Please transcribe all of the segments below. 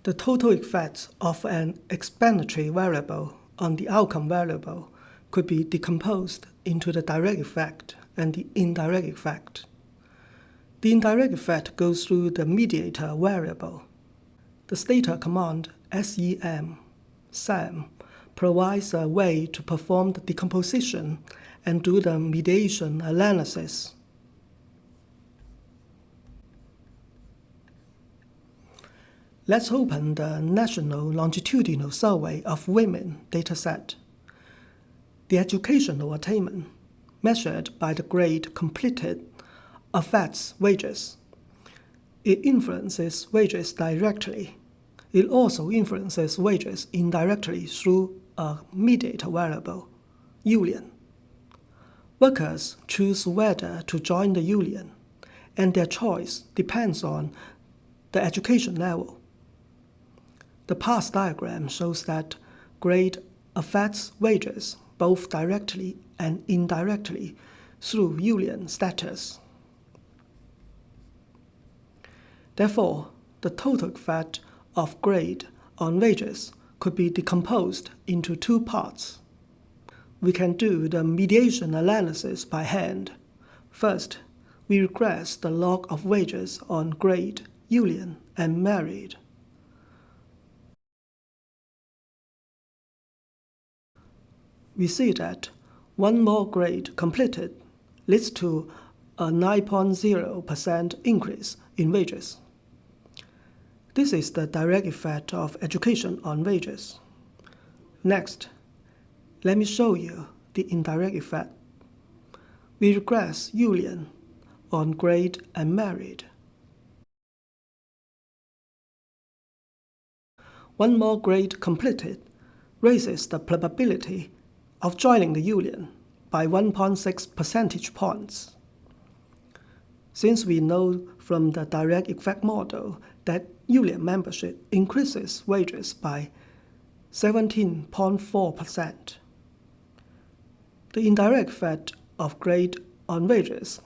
The total effect of an explanatory variable on the outcome variable could be decomposed into the direct effect and the indirect effect. The indirect effect goes through the mediator variable. The stata command SEM provides a way to perform the decomposition and do the mediation analysis. Let's open the National Longitudinal Survey of Women dataset. The educational attainment, measured by the grade completed, affects wages. It influences wages directly. It also influences wages indirectly through a mediator variable, union. Workers choose whether to join the union, and their choice depends on the education level. The past diagram shows that grade affects wages both directly and indirectly through union status. Therefore, the total effect of grade on wages could be decomposed into two parts. We can do the mediation analysis by hand. First, we regress the log of wages on grade, union, and married. We see that one more grade completed leads to a 9.0% increase in wages. This is the direct effect of education on wages. Next, let me show you the indirect effect. We regress union on grade and married. One more grade completed raises the probability of joining the union by 1.6 percentage points. Since we know from the direct effect model that union membership increases wages by 17.4%, the indirect effect of grade on wages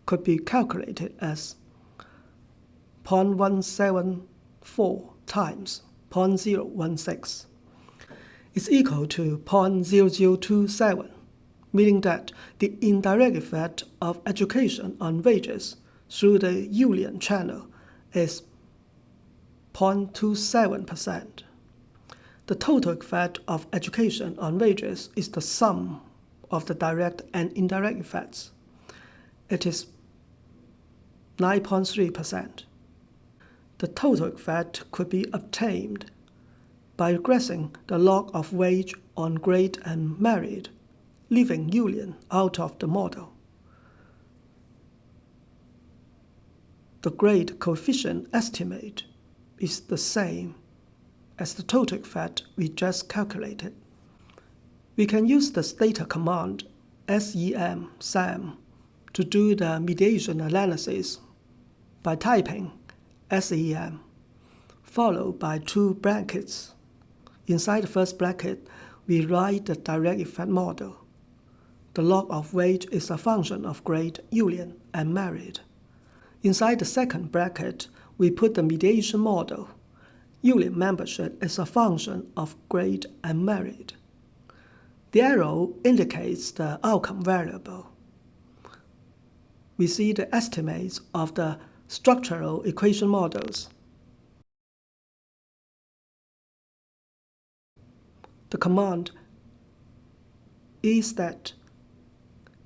could be calculated as 0.174 times 0.016. Is equal to 0.0027, meaning that the indirect effect of education on wages through the union channel is 0.27%. The total effect of education on wages is the sum of the direct and indirect effects. It is 9.3%. The total effect could be obtained by regressing the log of wage on grade and married, leaving union out of the model. The grade coefficient estimate is the same as the total effect we just calculated. We can use the stata command SEM to do the mediation analysis by typing SEM, followed by two brackets. Inside the first bracket, we write the direct effect model. The log of wage is a function of grade, union, and married. Inside the second bracket, we put the mediation model. Union membership is a function of grade and married. The arrow indicates the outcome variable. We see the estimates of the structural equation models. The command is that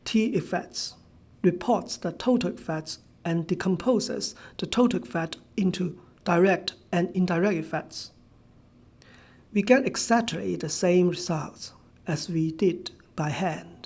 T effects reports the total effects and decomposes the total effect into direct and indirect effects. We get exactly the same results as we did by hand.